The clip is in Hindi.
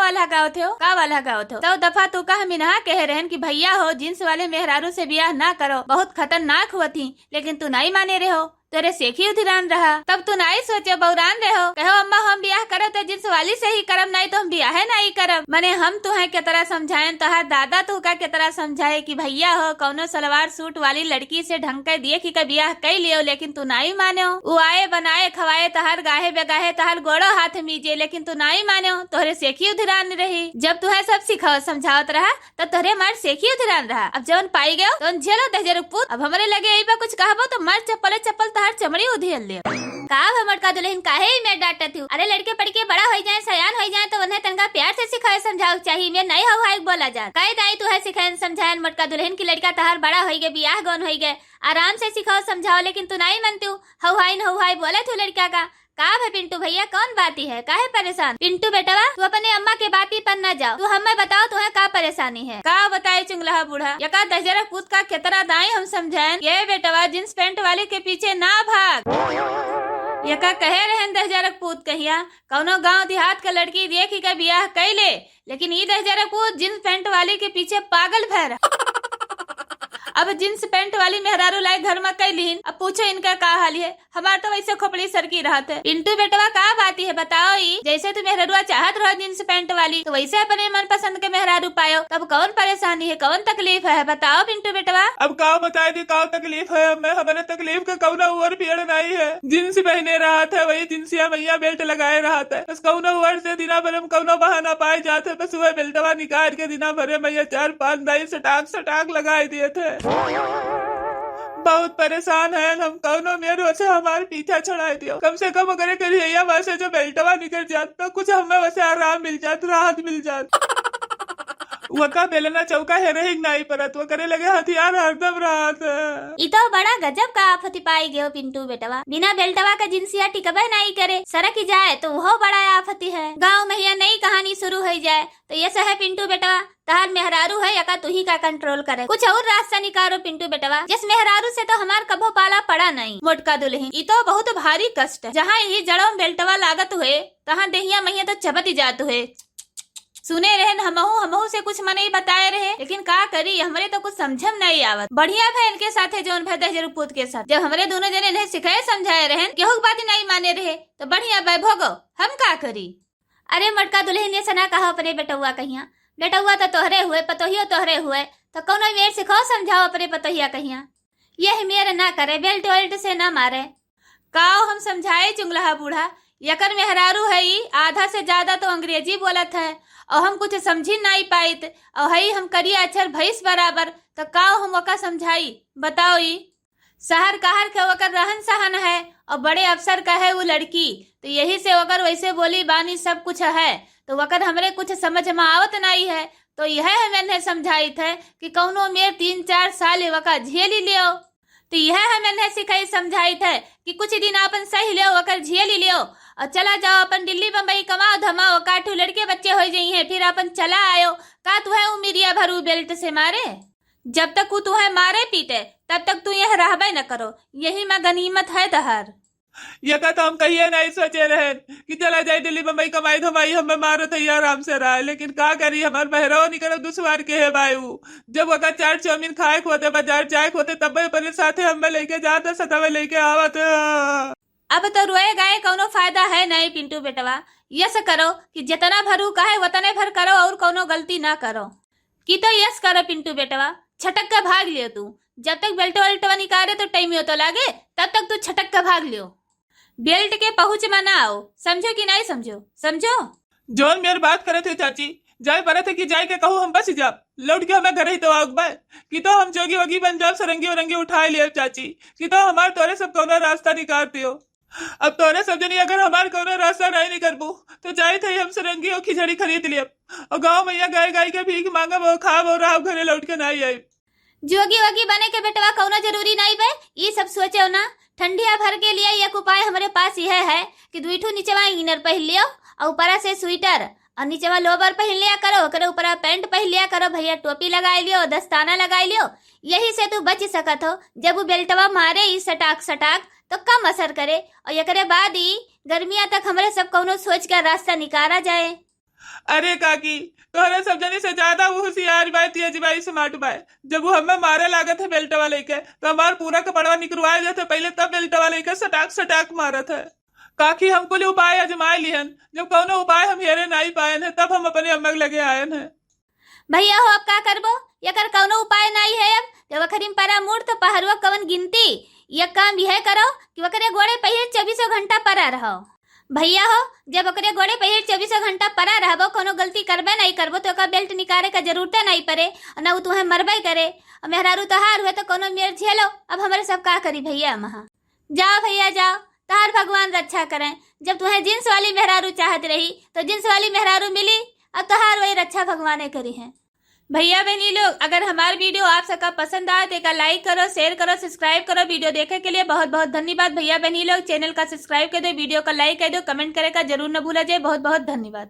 वाला गाँव थे का वाला गाँव थे तो दफा तू कहा मिनहा कह रहन कि भैया हो जींस वाले मेहरारू से ब्याह ना करो, बहुत खतरनाक हुआ थी, लेकिन तू नहीं माने रहे हो, तेरे सेखी उधिरान रहा। तब तू नहीं सोचे बौरान रहे हो, कहो अम्मा हम ब्याह करो तो जींस वाली से ही करम, नहीं तो हम ब्याह नहीं करम। मने हम तुम्हें के तरह समझाए, तोहार दादा तू का के तरह समझाए कि भैया हो कौनो सलवार सूट वाली लड़की से ढंग के दिए कि ब्याह कई लियो, लेकिन तू नहीं माने हो। वो आए बनाए खवाए तहार गाहे बेगाहे तहार गोड़ो हाथ मीजे, लेकिन तू नहीं माने हो, तोहरे सेखी उधिरान रही। जब तुम्हें सब सिखाओ समझावत रहा तो तोहरे मार सेखी उधिरान रहा। अब जवन पाई गयो तो झेलो दहजर पुत। अब हमारे लगे यही कुछ कहबो तो मार चप्पल चप्पल तहार चमड़ी उधियल ले। का हमर का दुल्हन काहे ही मैं डांटत हूँ। अरे लड़के पढ़के बड़ा हो जाए सयान हो जाए तो उन्हें तनका प्यार से सिखाए समझाओ चाहिए, मैं नहीं हो हाइक बोला जा। कहे दाई तू है सिखाए समझाए मटका दुल्हन की लड़का तहार बड़ा हो गए, बियाह गौन हो गए, आराम से सिखाओ समझाओ, लेकिन तू नहीं मानती हूँ। हवाई बोले तू लड़का का है पिंटू भैया कौन बाती है, काहे परेशान? पिंटू बेटवा तू अपने अम्मा के बाती पर न जाओ, तू हमें बताओ तुम्हें का परेशानी है। का बताए चुंगला बूढ़ा, यका दहजरा पूत का केतरा दाई हम समझाएं, ये बेटवा जींस पैंट वाले के पीछे ना भाग। यका कहे रहन दहजरक पूत कहिया कौनो गांव देहात के लड़की देखी का बियाह कैले, लेकिन ई दहजरक पूत जींस पैंट वाले के पीछे पागल भर। अब जींस पैंट वाली मेहरारू लाए घर में कई लीन, अब पूछो इनका का हाल है। हमार तो वैसे खोपड़ी सर की रहत है। पिंटू बेटवा का बात है बताओ ही, जैसे तू मेहरारुआ चाहत रहो जींस पैंट वाली तो वैसे अपने मन पसंद के मेहरारू पायो, तब कौन परेशानी है कौन तकलीफ है बताओ पिंटू बेटवा। अब का बताए दी का तकलीफ है, मैं हमारे तकलीफ का कौना उवर पेड़ नहीं है। जींस पहने रहा था वही जिनसिया मैया बेल्ट लगाए रहा था, बस कौना उवर से दिना भर में कौनो बहाना पाए जाते, बस वह बेल्टवा निकाल के दिना भरे मैया 4-5 दाई सटाक लगाए दिए थे। बहुत परेशान है हम, कौनो मेरे से हमारे पीछा छुड़ाए दियो, कम से कम अगर करिए वैसे जो बेल्टवा निकल जात तो कुछ हमें वैसे आराम मिल जात, राहत मिल जात। वका बेलना चौका है रही नहीं परत, वो करे लगे हथियार हरदम राहत। इतो बड़ा गजब का आफत पाई गयो पिंटू बेटवा, बिना बेल्टवा का जिनसिया टिकबे नहीं करे, सरक जाए तो वो बड़ा आफती है। गाँव में यह नई कहानी शुरू हो जाए तो ये है पिंटू बेटवा, तहार मेहरारू है यका तू ही का कंट्रोल करे, कुछ और रास्ता निकालो पिंटू बेटवा। जिस मेहरारू से तो हमार कभो पाला पड़ा नहीं मोटका दुल्हन, इतो बहुत भारी कष्ट है। जहाँ यही जड़ों बेल्टवा लागत हुए तहाँ देहिया मैया तो चबती जात हुए। सुने रहन हमहू से कुछ मने बताए रहे, लेकिन का करी हमरे तो कुछ समझम नहीं आवत। बढ़िया बहन के साथ जोन भाई दहजर पूत के साथ जब हमरे दोनों जने इन्हें सिखाए समझाए रहन केहू बात नहीं माने रहे तो बढ़िया भाई भोगो, हम का करी। अरे मटका दुल्हन ये सना कहा अपने बेटुआ कहिया, बेटुआ तो तोहरे हुए पतोहियो तोहरे हुए, तो कौनो वेर सिखाओ समझाओ अपने पतोहिया कहिया, यह मेरे ना करे बेल्ट वेल्ट से ना मारे। काओ हम समझाए चुंगला बूढ़ा, यकर मेहरारू है आधा से ज्यादा तो अंग्रेजी बोलत है और हम कुछ समझी नहीं पाइत, और हई हम करिए अक्षर भैंस बराबर, तो काओ हम वका समझाई बताओ। शहर कहर के वकर रहन सहन है और बड़े अफसर का है वो लड़की, तो यही से वकर वैसे बोली बानी सब कुछ है, तो वकर हमरे कुछ समझ में आवत नहीं है, तो यह मैंने समझाई थे कि कौनो मेर 3-4 साल वका झेली लियो, तो यह मैंने सिखाई समझाई थे कि कुछ दिन अपन सही लियो वकर झेली लियो और चला जाओ अपन दिल्ली बम्बई कमाओ धमाओ, काठू लड़के बच्चे हो जाई हैं, फिर अपन चला आयो। का तू है उमिरिया भरू बेल्ट से मारे, जब तक वो तुम्हें मारे पीटे तब तक तू यह रहबे न करो, यही में गनीमत है दहर। ये का तो हम कहिए नहीं सोचे रहे कि चला जाए दिल्ली बम्बई कमाई धमाई हमें मारो तो ये आराम से रहा, लेकिन का करी हमार बहरो निकलो दुश्वार के है बायू। जब वका 4 चाउमीन खाए होते बाजार जाए होते तब अपने साथे हमें लेके जाते सतावे लेके आवत। अब तो रोए गाये कौनो फायदा है नहीं पिंटू बेटवा, यस करो कि जितना भरू का है उतने भर करो और कौनो गलती ना करो कि तो यस करो पिंटू बेटवा, छटक का भाग लियो तू, जब तक बेल्ट वेल्टवा निकाले तो टाइम तो लागे तब तक तू छटक का भाग लियो, बेल्ट के पहुंच में ना आओ, समझो कि नहीं समझो? समझो जोन मेरी बात करे थे चाची, जाए पड़े थे कि जाए के कहूँ हम बस जाब लौट के हमें घर ही तो आग बाय कि तो हम जोगी वगी बन जाब सरंगी वरंगी उठाए लिए चाची कि तो हमारे तोरे सब कौना रास्ता निकालती हो। अब तोरे सब जनी अगर हमारे कौना रास्ता नहीं निकलबू तो जाए थे हम सरंगी और खिचड़ी खरीद लिया और गाँव मैया गाय गाय के भीख मांगा वो खा वो रहा घरे लौट के नहीं आई। जोगी वगी बने के बेटवा कौनो जरूरी नहीं बे, ये सब सोचो ना। ठंडिया भर के लिए एक उपाय हमारे पास यह है कि दुईठू नीचवा इनर पहन लियो और ऊपरा से स्वेटर और नीचवा लोबर पहन लिया करो, ओकरे ऊपरा पैंट पहन लिया करो, भैया टोपी लगाई लियो, दस्ताना लगाई लियो, यही से तू बच सकत हो। जब वो बेल्टवा मारे ई सटाक सटाक तो कम असर करे और एकरे बाद ही गर्मिया तक हमारे सब कौनो सोच का रास्ता निकाला जाए। अरे काकी, तोहरे सब जनी से ज्यादा वो होशियार by Tej by smart by. जब वो हमें मारे लागत है बेल्ट वाले के, तो हमार पूरा कपड़वा निकलवाए जाते पहले, तब बेल्ट वाले के सटाक सटाक मारत है। काकी हम कुल उपाय आजमाए लिहन, जब कौनो उपाय हम हेरे नहीं पाए हैं, तब हम अपने अम्मा के लगे आए हैं। भैया हो अब का करबो, ये कर कौनो उपाय नहीं है। अब जब अखरीम परा मूड तो पहरुआ कवन गिनती। ये काम यह करो कि वकरे गोड़े पहिर 24 घंटा परा रहो। भैया हो जब ओकरे गोड़े पहिर 24 घंटा परा रहबो, कोनो गलती करबे नहीं करबो तो ओकर बेल्ट निकाले का जरूरत नहीं पड़े, और न वो तुम्हें मरबे करे। और मेहरारू तहार हुए तो कोनो मेर झेलो। अब हमारे सब का करी भैया महा। जाओ भैया जाओ, तहार भगवान रक्षा करें। जब तुम्हें जींस वाली मेहरारू चाहत रही तो जींस वाली मेहरारू मिली, और तहार वही रक्षा भगवान करी है। भैया बहनी लोग, अगर हमारा वीडियो आप सबका पसंद आए तो एक लाइक करो, शेयर करो, सब्सक्राइब करो। वीडियो देखने के लिए बहुत बहुत धन्यवाद। भैया बहनी लोग चैनल का सब्सक्राइब कर दो, वीडियो का लाइक कर दो, कमेंट करे का जरूर न भूला जाए। बहुत बहुत धन्यवाद।